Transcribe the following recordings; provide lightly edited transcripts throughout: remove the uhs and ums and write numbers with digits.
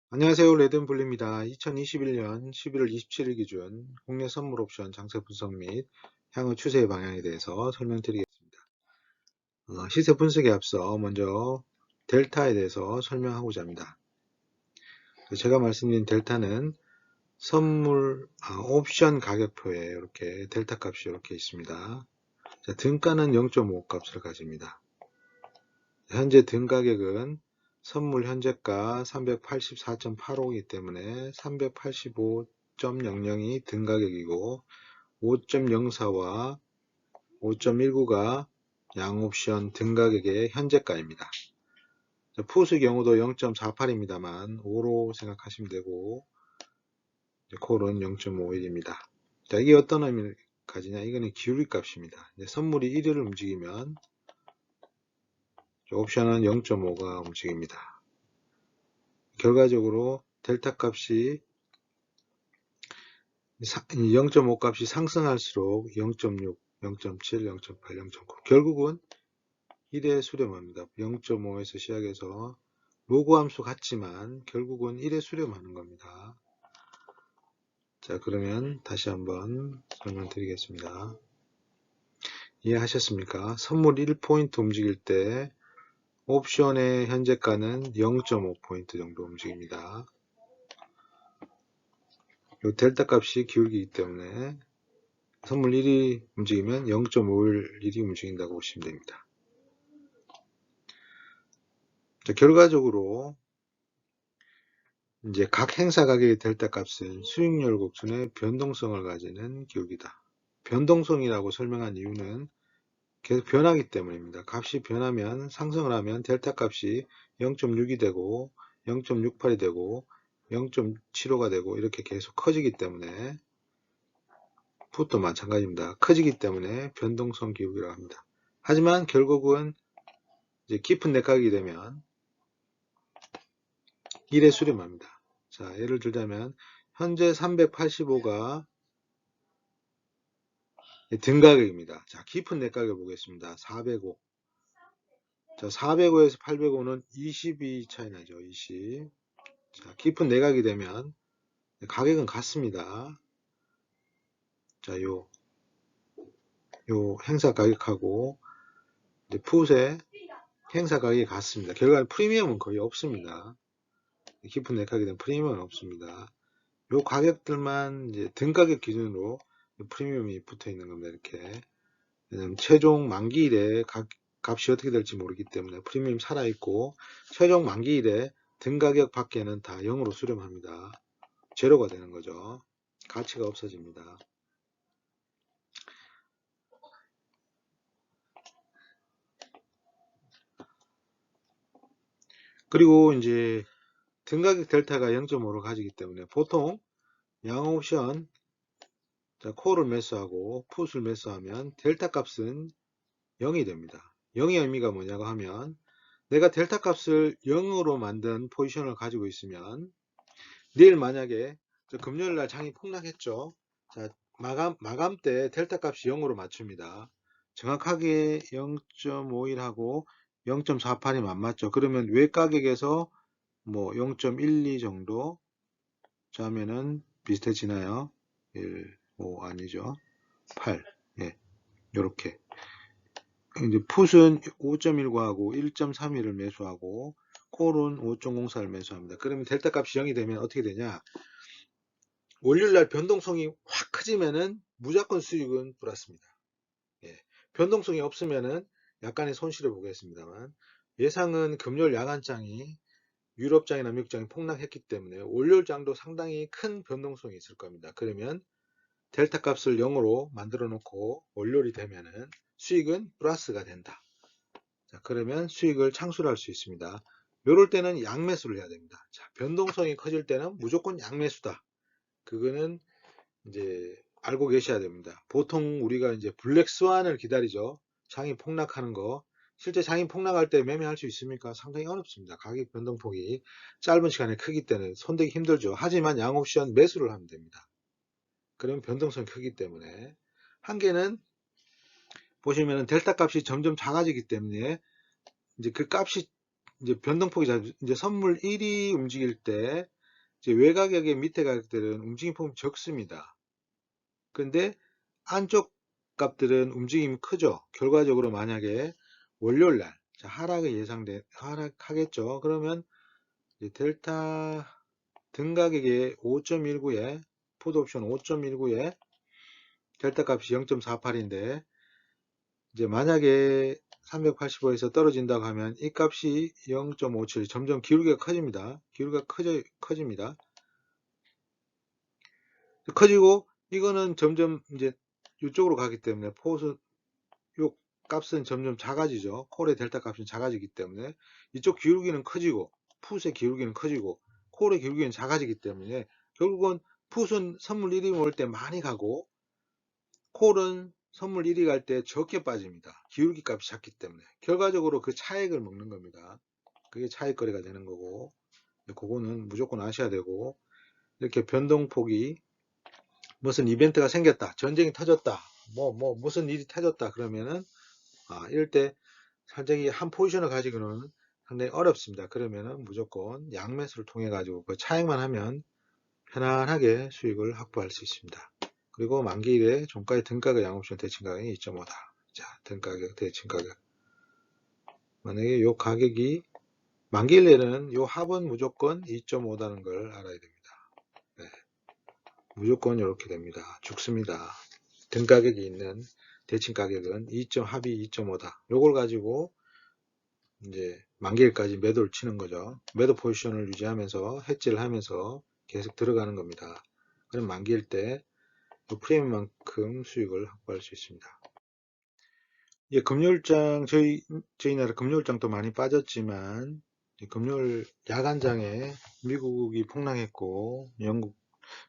안녕하세요. 레드불입니다. 2021년 11월 27일 기준 국내 선물 옵션 장세 분석 및 향후 추세의 방향에 대해서 설명드리겠습니다. 시세 분석에 앞서 먼저 델타에 대해서 설명하고자 합니다. 제가 말씀드린 델타는 선물 옵션 가격표에 이렇게 델타 값이 이렇게 있습니다. 자, 등가는 0.5 값을 가집니다. 현재 등 가격은 선물 현재가 384.85이기 때문에 385.00이 등 가격이고 5.04와 5.19가 양옵션 등 가격의 현재가입니다. 풋의 경우도 0.48입니다만 5로 생각하시면 되고 콜은 0.51입니다. 자, 이게 어떤 의미를 가지냐? 이거는 기울기 값입니다. 선물이 1위를 움직이면 옵션은 0.5가 움직입니다. 결과적으로 델타 값이 0.5 값이 상승할수록 0.6, 0.7, 0.8, 0.9 결국은 1에 수렴합니다. 0.5에서 시작해서 로그 함수 같지만 결국은 1에 수렴하는 겁니다. 자, 그러면 다시 한번 설명드리겠습니다. 이해하셨습니까? 선물 1포인트 움직일 때 옵션의 현재가는 0.5포인트 정도 움직입니다. 이 델타 값이 기울기이기 때문에 선물 1이 움직이면 0.51이 움직인다고 보시면 됩니다. 자, 결과적으로 이제 각 행사 가격의 델타 값은 수익률 곡선의 변동성을 가지는 기울기다. 변동성이라고 설명한 이유는 계속 변하기 때문입니다. 값이 변하면 상승을 하면 델타 값이 0.6이 되고 0.68이 되고 0.75가 되고 이렇게 계속 커지기 때문에 풋도 마찬가지입니다. 커지기 때문에 변동성 기울기라고 합니다. 하지만 결국은 이제 깊은 내각이 되면 1에 수렴합니다. 자, 예를 들자면 현재 385가 등가격입니다. 자, 깊은 내각을 보겠습니다. 405. 자, 405에서 805는 20이 차이 나죠. 20. 자, 깊은 내각이 되면 가격은 같습니다. 자, 요 행사 가격하고 풋의 행사 가격이 같습니다. 결과는 프리미엄은 거의 없습니다. 깊은 내각이 되면 프리미엄은 없습니다. 요 가격들만 이제 등가격 기준으로 프리미엄이 붙어 있는 겁니다. 이렇게. 왜냐면 최종 만기일에 값이 어떻게 될지 모르기 때문에 프리미엄 살아있고 최종 만기일에 등가격 밖에는 다 0으로 수렴합니다. 제로가 되는 거죠. 가치가 없어집니다. 그리고 이제 등가격 델타가 0.5를 가지기 때문에 보통 양옵션 콜을 매수하고 풋을 매수하면 델타 값은 0이 됩니다. 0의 의미가 뭐냐고 하면 내가 델타 값을 0으로 만든 포지션을 가지고 있으면 내일 만약에 금요일날 장이 폭락했죠. 자, 마감 때 델타 값이 0으로 맞춥니다. 정확하게 0.51하고 0.48이 안 맞죠. 그러면 외 가격에서 뭐 0.12 정도 자면은 비슷해지나요? 1, 5 아니죠. 8. 예. 요렇게. 이제 풋은 5.19하고 1.31을 매수하고 콜은 5.04를 매수합니다. 그러면 델타 값이 0이 되면 어떻게 되냐? 월요일날 변동성이 확 커지면은 무조건 수익은 플러스입니다. 예. 변동성이 없으면은 약간의 손실을 보겠습니다만 예상은 금요일 야간장이 유럽장이나 미국장이 폭락했기 때문에 월요일장도 상당히 큰 변동성이 있을 겁니다. 그러면 델타 값을 0으로 만들어 놓고 월요일이 되면은 수익은 플러스가 된다. 자, 그러면 수익을 창출할 수 있습니다. 이럴 때는 양매수를 해야 됩니다. 자, 변동성이 커질 때는 무조건 양매수다. 그거는 이제 알고 계셔야 됩니다. 보통 우리가 이제 블랙스완을 기다리죠. 장이 폭락하는 거. 실제 장이 폭락할 때 매매할 수 있습니까? 상당히 어렵습니다. 가격 변동폭이 짧은 시간에 크기 때문에 손대기 힘들죠. 하지만 양옵션 매수를 하면 됩니다. 그러면 변동성이 크기 때문에 한계는 보시면은 델타 값이 점점 작아지기 때문에 이제 그 값이 이제 변동폭이 이제 선물 1이 움직일 때 이제 외가격의 밑에 가격들은 움직임 폭이 적습니다. 근데 안쪽 값들은 움직임이 크죠. 결과적으로 만약에 월요일날 하락하겠죠. 그러면 이제 델타 등가격의 5.19에 풋옵션 5.19에 델타 값이 0.48인데 이제 만약에 385에서 떨어진다고 하면 이 값이 0.57 점점 기울기가 커집니다. 기울기가 커집니다. 커지고 이거는 점점 이제 이쪽으로 가기 때문에 요 값은 점점 작아지죠. 콜의 델타 값은 작아지기 때문에 이쪽 기울기는 커지고 풋의 기울기는 커지고 콜의 기울기는 작아지기 때문에 결국은 풋은 선물 1위 모을 때 많이 가고 콜은 선물 1위 갈 때 적게 빠집니다. 기울기 값이 작기 때문에 결과적으로 그 차액을 먹는 겁니다. 그게 차익거래가 되는 거고 그거는 무조건 아셔야 되고 이렇게 변동폭이 무슨 이벤트가 생겼다 전쟁이 터졌다 무슨 일이 터졌다 그러면은 이럴 때 살짝이 한 포지션을 가지고는 상당히 어렵습니다. 그러면은 무조건 양매수를 통해 가지고 그 차익만 하면 편안하게 수익을 확보할 수 있습니다. 그리고 만기일에 종가의 등가격 양옵션 대칭가격이 2.5다. 자, 등가격 대칭가격. 만약에 요 가격이 만기일에는 요 합은 무조건 2.5다는 걸 알아야 됩니다. 네, 무조건 이렇게 됩니다. 죽습니다. 등가격이 있는 대칭가격은 합이 2.5다. 요걸 가지고 이제 만기일까지 매도를 치는 거죠. 매도 포지션을 유지하면서 해지를 하면서 계속 들어가는 겁니다. 그럼 만기일 때 프리미엄만큼 수익을 확보할 수 있습니다. 예, 금요일장 저희 나라 금요일장도 많이 빠졌지만 금요일 야간장에 미국이 폭락했고 영국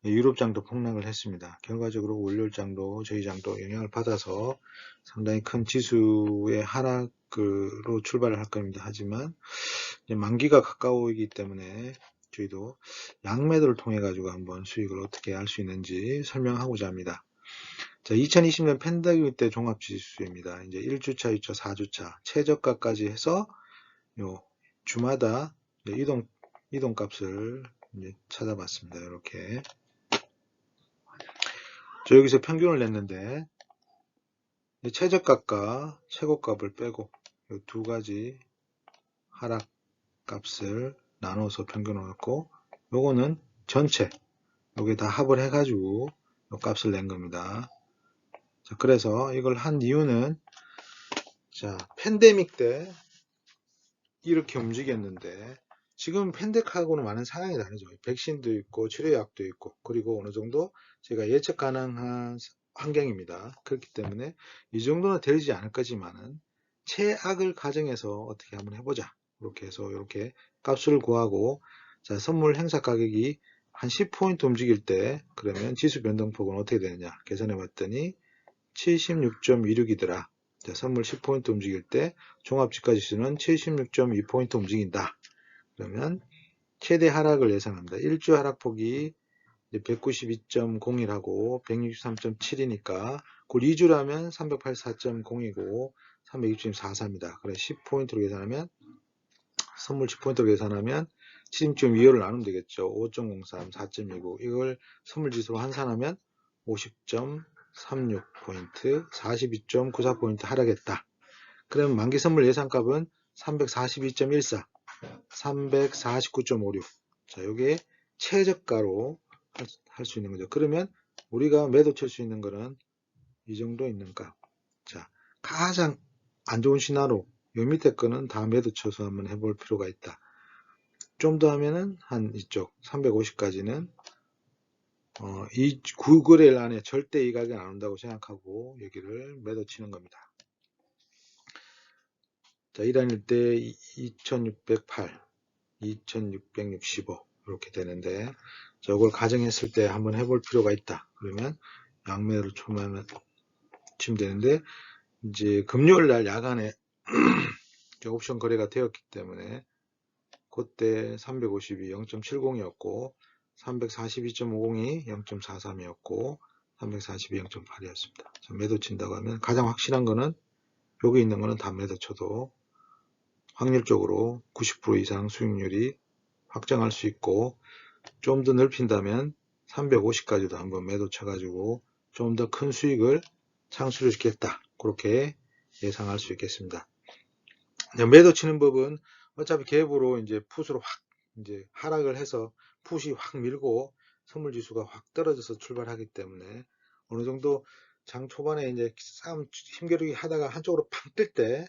유럽장도 폭락을 했습니다. 결과적으로 월요일장도 저희 장도 영향을 받아서 상당히 큰 지수의 하락으로 출발을 할 겁니다. 하지만 만기가 가까우기 때문에 저희도 양매도를 통해 가지고 한번 수익을 어떻게 할 수 있는지 설명하고자 합니다. 자, 2020년 팬데믹 때 종합지수입니다. 이제 1주차, 2주차, 4주차 최저가까지 해서 요 주마다 이동 값을 이제 찾아봤습니다. 이렇게 저 여기서 평균을 냈는데 최저가과 최고값을 빼고 이 두 가지 하락 값을 나눠서 평균을 넣고 요거는 전체 여기 다 합을 해가지고 요 값을 낸 겁니다. 자, 그래서 이걸 한 이유는 자 팬데믹 때 이렇게 움직였는데 지금 팬데믹하고는 많은 상황이 다르죠. 백신도 있고 치료약도 있고 그리고 어느 정도 제가 예측 가능한 환경입니다. 그렇기 때문에 이 정도는 되지 않을 거지만은 최악을 가정해서 어떻게 한번 해보자. 이렇게 해서 이렇게 값을 구하고 자 선물 행사 가격이 한 10포인트 움직일 때 그러면 지수 변동폭은 어떻게 되느냐 계산해 봤더니 76.26이더라. 자, 선물 10포인트 움직일 때 종합지가지수는 76.2포인트 움직인다. 그러면 최대 하락을 예상합니다. 1주 하락폭이 192.01하고 163.7이니까 그 2주라면 384.0이고 360.43입니다. 그래 10포인트로 계산하면 선물 10포인트로 계산하면 76.25를 나누면 되겠죠. 5.03, 4.29 이걸 선물 지수로 환산하면 50.36포인트, 42.94포인트 하락했다. 그러면 만기 선물 예상값은 342.14, 349.56. 자, 요게 최저가로 할 수 있는 거죠. 그러면 우리가 매도 칠 수 있는 거는 이 정도 있는 값. 자, 가장 안 좋은 시나리오, 요 밑에 거는 다 매도 쳐서 한번 해볼 필요가 있다. 좀 더 하면은 한 이쪽 350까지는 이 9거래일 안에 절대 이 가격이 안 온다고 생각하고 여기를 매도 치는 겁니다. 자, 1단일 때 2608, 2665 이렇게 되는데 저걸 가정했을 때 한번 해볼 필요가 있다. 그러면 양매를 치면 되는데 이제 금요일 날 야간에 옵션 거래가 되었기 때문에 그때 350이 0.70이었고 342.50이 0.43이었고 342이 0.8이었습니다. 매도 친다고 하면 가장 확실한 거는 여기 있는 거는 다 매도 쳐도 확률적으로 90% 이상 수익률이 확정할 수 있고 좀 더 넓힌다면 350까지도 한번 매도 쳐가지고 좀 더 큰 수익을 창출시켰다. 그렇게 예상할 수 있겠습니다. 매도 치는 법은 어차피 갭으로 이제 풋으로 확 이제 하락을 해서 풋이 확 밀고 선물 지수가 확 떨어져서 출발하기 때문에 어느 정도 장 초반에 이제 싸움 힘겨루기 하다가 한쪽으로 팡 뜰 때,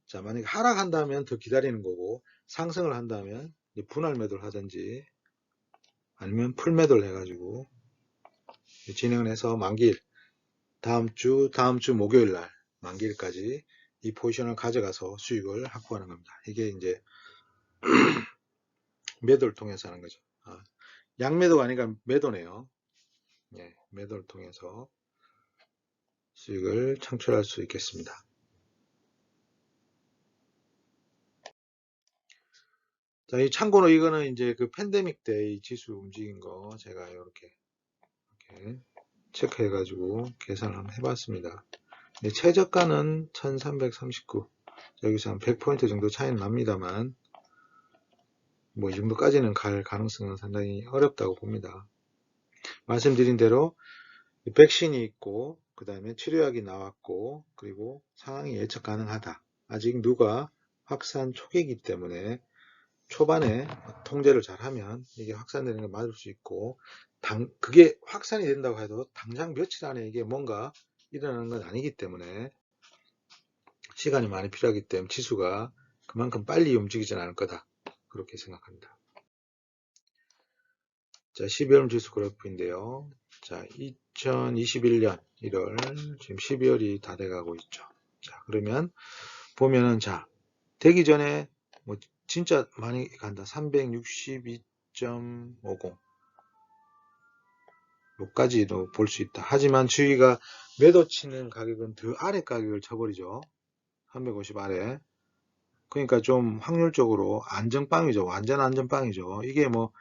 자, 만약에 하락한다면 더 기다리는 거고, 상승을 한다면 분할 매도를 하든지 아니면 풀 매도를 해가지고 진행을 해서 만기일, 다음 주 목요일 날 만기일까지 이 포지션을 가져가서 수익을 확보하는 겁니다. 이게 이제 매도를 통해서 하는 거죠. 양매도가 아니라 매도네요. 예, 매도를 통해서 수익을 창출할 수 있겠습니다. 자, 이 참고로 이거는 이제 그 팬데믹 때 이 지수 움직인 거 제가 이렇게 체크해 가지고 계산을 한번 해봤습니다. 최저가는 1339, 여기서 한 100포인트 정도 차이는 납니다만 뭐 이 정도까지는 갈 가능성은 상당히 어렵다고 봅니다. 말씀드린 대로 백신이 있고 그 다음에 치료약이 나왔고 그리고 상황이 예측 가능하다. 아직 누가 확산 초기이기 때문에 초반에 통제를 잘하면 이게 확산되는 걸 막을 수 있고, 그게 확산이 된다고 해도 당장 며칠 안에 이게 뭔가 일어나는 건 아니기 때문에 시간이 많이 필요하기 때문에 지수가 그만큼 빨리 움직이진 않을 거다. 그렇게 생각합니다. 자, 12월 지수 그래프인데요. 자, 2021년 1월, 지금 12월이 다 돼가고 있죠. 자, 그러면 보면은, 자, 되기 전에 뭐 진짜 많이 간다. 362.50 요까지도 볼 수 있다. 하지만 주의가 매도 치는 가격은 더 아래 가격을 쳐버리죠. 350 아래. 그러니까 좀 확률적으로 안전빵이죠. 완전 안전빵이죠. 이게 뭐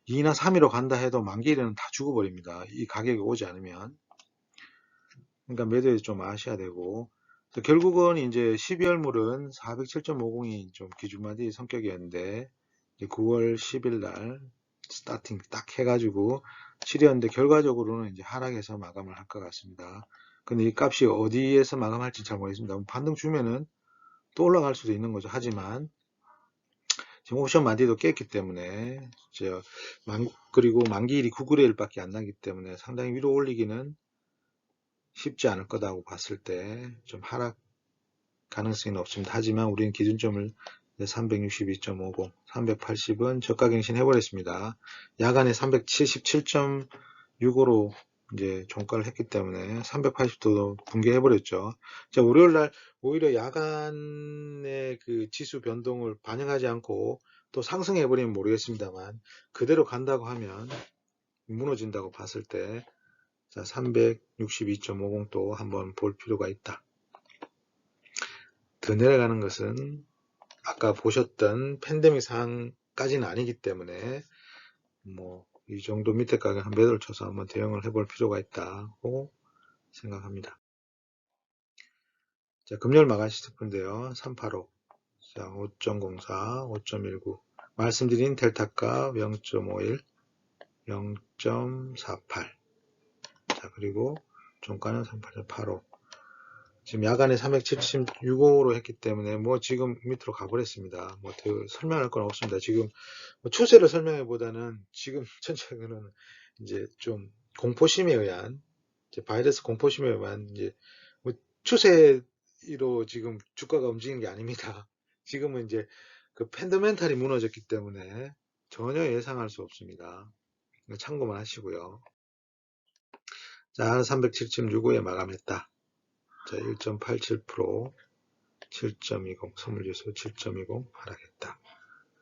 2나 3위로 간다 해도 만기일에는 다 죽어버립니다. 이 가격이 오지 않으면. 그러니까 매도에 좀 아셔야 되고. 결국은 이제 12월물은 407.50이 좀 기준마디 성격이었는데, 이제 9월 10일 날 스타팅 딱 해가지고 치료했는데 결과적으로는 이제 하락해서 마감을 할 것 같습니다. 근데 이 값이 어디에서 마감할지 잘 모르겠습니다. 반등 주면은 또 올라갈 수도 있는 거죠. 하지만 지금 옵션 만디도 깼기 때문에 그리고 만기일이 9그레일밖에 안 나기 때문에 상당히 위로 올리기는 쉽지 않을 거다고 봤을 때 좀 하락 가능성이 높습니다. 하지만 우리는 기준점을 362.50, 380은 저가 갱신 해버렸습니다. 야간에 377.65로 이제 종가를 했기 때문에 380도 붕괴해버렸죠. 자, 월요일날 오히려 야간의 그 지수 변동을 반영하지 않고 또 상승해버리면 모르겠습니다만 그대로 간다고 하면 무너진다고 봤을 때, 자, 362.50도 한번 볼 필요가 있다. 더 내려가는 것은 아까 보셨던 팬데믹 상황까지는 아니기 때문에 뭐 이 정도 밑에 가격 한 매도를 쳐서 한번 대응을 해볼 필요가 있다고 생각합니다. 자, 금요일 마감 시트인데요. 385, 자, 5.04, 5.19 말씀드린 델타값 0.51, 0.48. 자, 그리고 종가는 38.85. 지금 야간에 376호로 했기 때문에 뭐 지금 밑으로 가버렸습니다. 뭐 더 설명할 건 없습니다. 지금 뭐 추세를 설명해보다는 지금 전체적으로는 이제 좀 공포심에 의한, 이제 바이러스 공포심에 의한 이제 뭐 추세로 지금 주가가 움직이는 게 아닙니다. 지금은 이제 그 팬더멘탈이 무너졌기 때문에 전혀 예상할 수 없습니다. 참고만 하시고요. 자, 307.65에 마감했다. 자, 1.87%, 7.20, 선물지수 7.20 하락했다.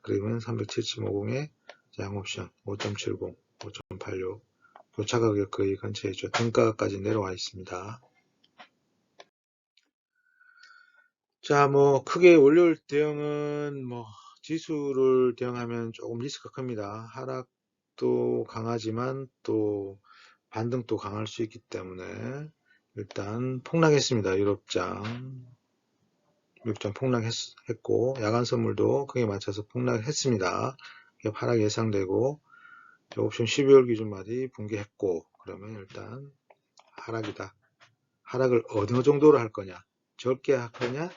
그러면 307.50에 양옵션 5.70, 5.86, 교차 가격 거의 근처에 있죠. 등가까지 내려와 있습니다. 자, 뭐 크게 월요일 대응은 뭐 지수를 대응하면 조금 리스크가 큽니다. 하락도 강하지만 또 반등도 강할 수 있기 때문에 일단 폭락했습니다. 유럽장 폭락했고 야간 선물도 크게 맞춰서 폭락했습니다. 하락 예상되고 옵션 12월 기준 마디 붕괴했고, 그러면 일단 하락이다. 하락을 어느 정도로 할 거냐? 적게 할 거냐?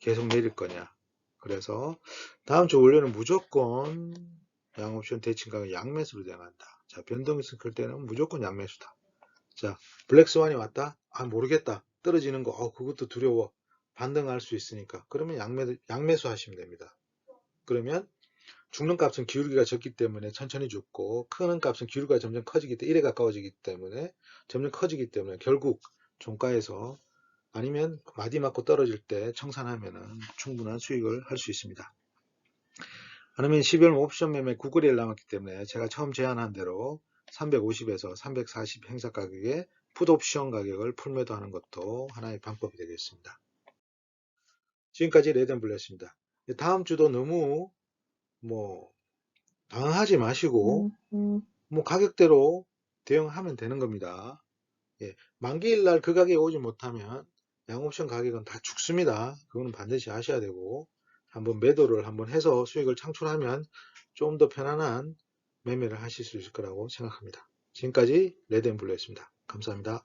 계속 내릴 거냐? 그래서 다음 주 원래는 무조건 양옵션 대칭가가 양매수로 대응한다. 자, 변동이 클 때는 무조건 양매수다. 자, 블랙스완이 왔다? 아, 모르겠다. 떨어지는 거, 그것도 두려워. 반등할 수 있으니까. 그러면 양매수 하시면 됩니다. 그러면 죽는 값은 기울기가 적기 때문에 천천히 죽고, 크는 값은 기울기가 점점 커지기 때문에, 1에 가까워지기 때문에, 점점 커지기 때문에, 결국 종가에서 아니면 마디 맞고 떨어질 때 청산하면은 충분한 수익을 할 수 있습니다. 아니면 12월 옵션 매매 9거래일 남았기 때문에 제가 처음 제안한 대로 350에서 340 행사 가격에 풋옵션 가격을 풀매도하는 것도 하나의 방법이 되겠습니다. 지금까지 레드앤블루였습니다. 다음 주도 너무 뭐 당황하지 마시고 뭐 가격대로 대응하면 되는 겁니다. 예, 만기일 날 그 가격에 오지 못하면 양옵션 가격은 다 죽습니다. 그거는 반드시 아셔야 되고 한번 매도를 한번 해서 수익을 창출하면 좀 더 편안한 매매를 하실 수 있을 거라고 생각합니다. 지금까지 레드앤블루였습니다. 감사합니다.